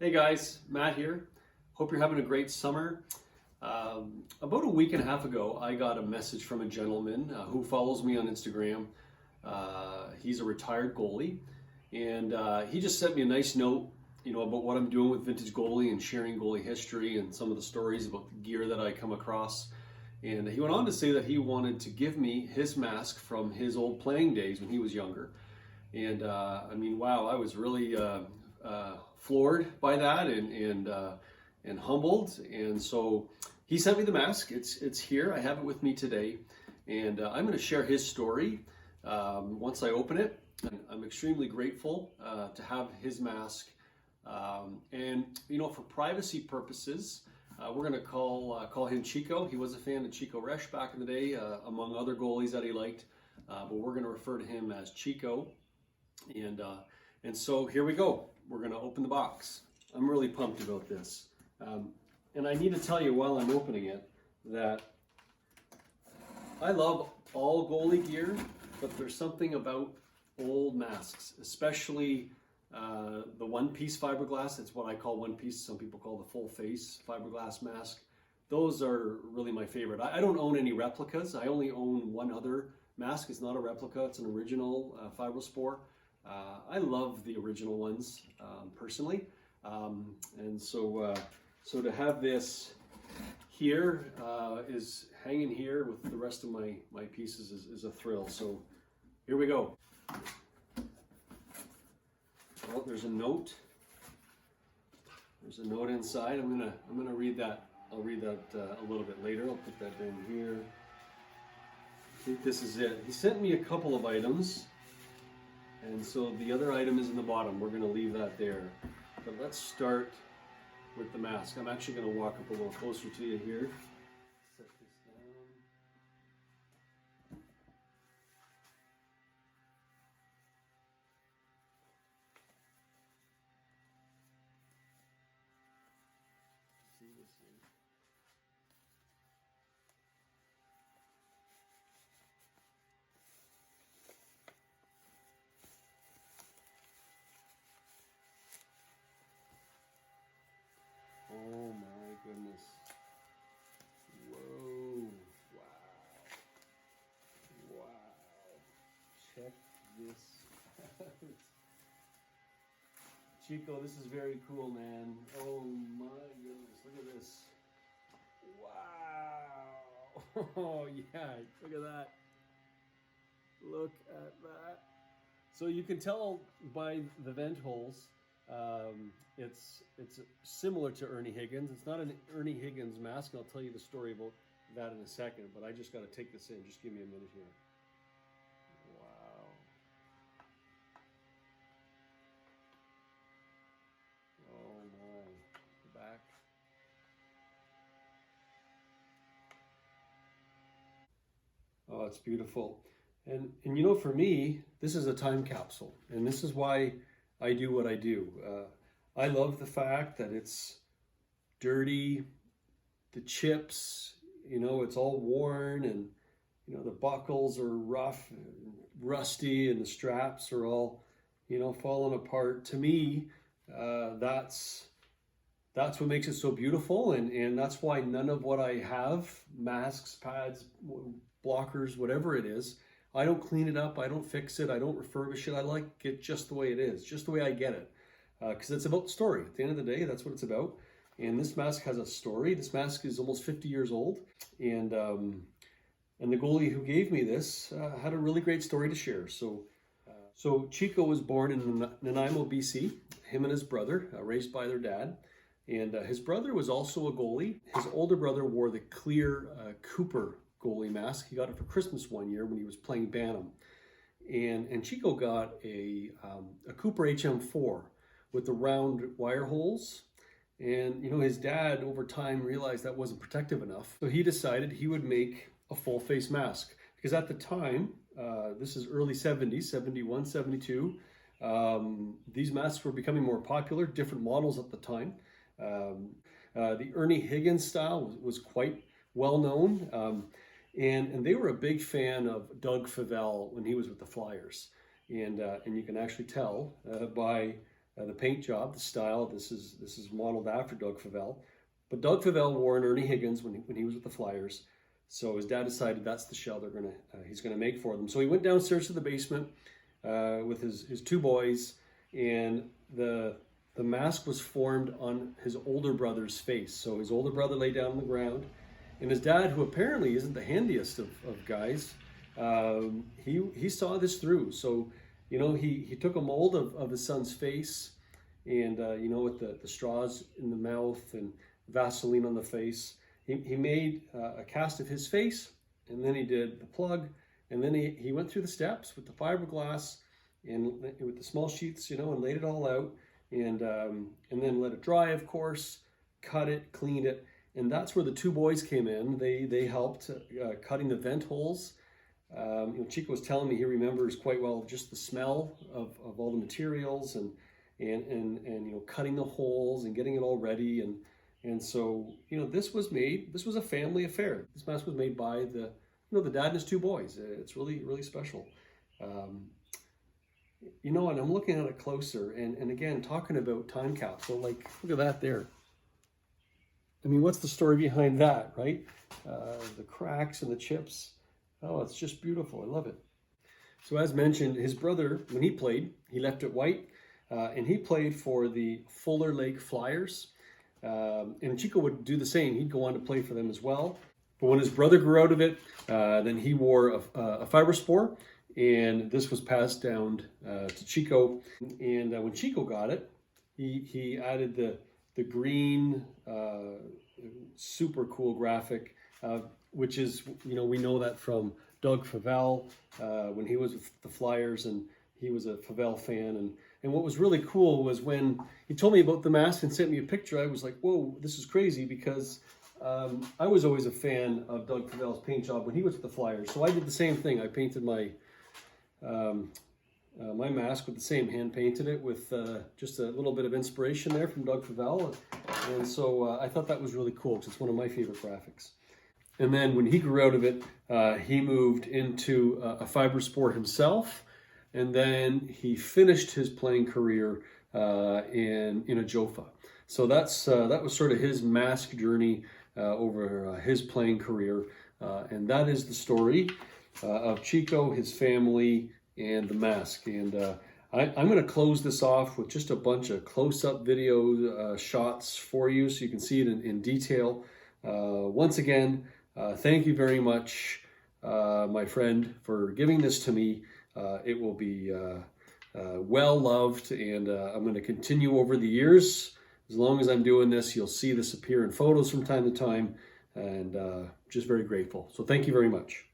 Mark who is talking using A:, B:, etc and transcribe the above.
A: Hey guys, Matt here. Hope you're having a great summer. About a week and a half ago, I got a message from a gentleman who follows me on Instagram. He's a retired goalie, and he just sent me a nice note, about what I'm doing with Vintage Goalie and sharing goalie history and some of the stories about the gear that I come across. And he went on to say that he wanted to give me his mask from his old playing days when he was younger. And wow, I was really floored by that and humbled. And so he sent me the mask. It's here. I have it with me today, and I'm going to share his story once I open it. And I'm extremely grateful to have his mask. For privacy purposes, we're going to call him Chico. He was a fan of Chico Resch back in the day, among other goalies that he liked. But we're going to refer to him as Chico. And so here we go. We're going to open the box. I'm really pumped about this. And I need to tell you while I'm opening it that I love all goalie gear, but there's something about old masks, especially the one-piece fiberglass. It's what I call one-piece. Some people call the full-face fiberglass mask. Those are really my favorite. I don't own any replicas. I only own one other mask. It's not a replica. It's an original Fibrospor. I love the original ones personally, and so to have this here is hanging here with the rest of my pieces is a thrill. So here we go. Well, there's a note. There's a note inside. I'm gonna read that. I'll read that a little bit later. I'll put that in here. I think this is it. He sent me a couple of items. And so the other item is in the bottom. We're going to leave that there. But let's start with the mask. I'm actually going to walk up a little closer to you here. Set this down. See this here. Oh my goodness. Whoa. Wow. Wow. Check this out. Chico, this is very cool, man. Oh my goodness. Look at this. Wow. Oh yeah. Look at that. Look at that. So you can tell by the vent holes. It's similar to Ernie Higgins. It's not an Ernie Higgins mask. I'll tell you the story about that in a second, but I just got to take this in. Just give me a minute here. Wow. Oh my. The back. Oh, it's beautiful. And for me, this is a time capsule, and this is why I do what I do. I love the fact that it's dirty, the chips, it's all worn, and the buckles are rough and rusty, and the straps are all falling apart. To me, that's what makes it so beautiful, and that's why none of what I have, masks, pads, blockers, whatever it is, I don't clean it up, I don't fix it, I don't refurbish it. I like it just the way it is, just the way I get it. Because it's about the story. At the end of the day, that's what it's about. And this mask has a story. This mask is almost 50 years old. And the goalie who gave me this had a really great story to share. So Chico was born in Nanaimo, BC. Him and his brother, raised by their dad. And his brother was also a goalie. His older brother wore the clear Cooper goalie mask. He got it for Christmas one year when he was playing Bantam. And Chico got a Cooper HM4 with the round wire holes. And his dad over time realized that wasn't protective enough. So he decided he would make a full face mask. Because at the time, this is early 70s, 71, 72, these masks were becoming more popular, different models at the time. The Ernie Higgins style was quite well known. And they were a big fan of Doug Favell when he was with the Flyers. And you can actually tell by the paint job, the style. This is modeled after Doug Favell. But Doug Favell wore an Ernie Higgins when he was with the Flyers. So his dad decided that's the shell he's gonna make for them. So he went downstairs to the basement with his two boys, and the mask was formed on his older brother's face. So his older brother lay down on the ground, and his dad, who apparently isn't the handiest of guys, he saw this through. So, you know, he took a mold of his son's face, and you know, with the straws in the mouth and Vaseline on the face, he made a cast of his face, and then he did the plug, and then he went through the steps with the fiberglass and with the small sheets, you know, and laid it all out, and then let it dry, of course, cut it, cleaned it, and that's where the two boys came in. They helped cutting the vent holes. You know, Chico was telling me he remembers quite well just the smell of all the materials and you know, cutting the holes and getting it all ready, and so, you know, this was a family affair. This mask was made by the dad and his two boys. It's really, really special. You know, and I'm looking at it closer, and again, talking about time capsule, like, look at that there. I mean, what's the story behind that, right? The cracks and the chips. Oh, it's just beautiful. I love it. So as mentioned, his brother, when he played, he left it white, and he played for the Fuller Lake Flyers. And Chico would do the same. He'd go on to play for them as well. But when his brother grew out of it, then he wore a fiber spore, and this was passed down to Chico. And when Chico got it, he added the green, super cool graphic, which is, you know, we know that from Doug Favell when he was with the Flyers, and he was a Favell fan. And what was really cool was when he told me about the mask and sent me a picture, I was like, whoa, this is crazy, because I was always a fan of Doug Favell's paint job when he was with the Flyers. So I did the same thing. I painted my my mask with the same, hand painted it with just a little bit of inspiration there from Doug Favell. And so I thought that was really cool, because it's one of my favorite graphics. And then when he grew out of it, he moved into a fiber sport himself. And then he finished his playing career in a Jofa. So that was sort of his mask journey over his playing career. And that is the story of Chico, his family, and the mask. And I'm going to close this off with just a bunch of close-up video shots for you, so you can see it in detail. Once again, thank you very much, my friend, for giving this to me. It will be well loved, and I'm going to continue over the years. As long as I'm doing this, you'll see this appear in photos from time to time, and just very grateful. So thank you very much.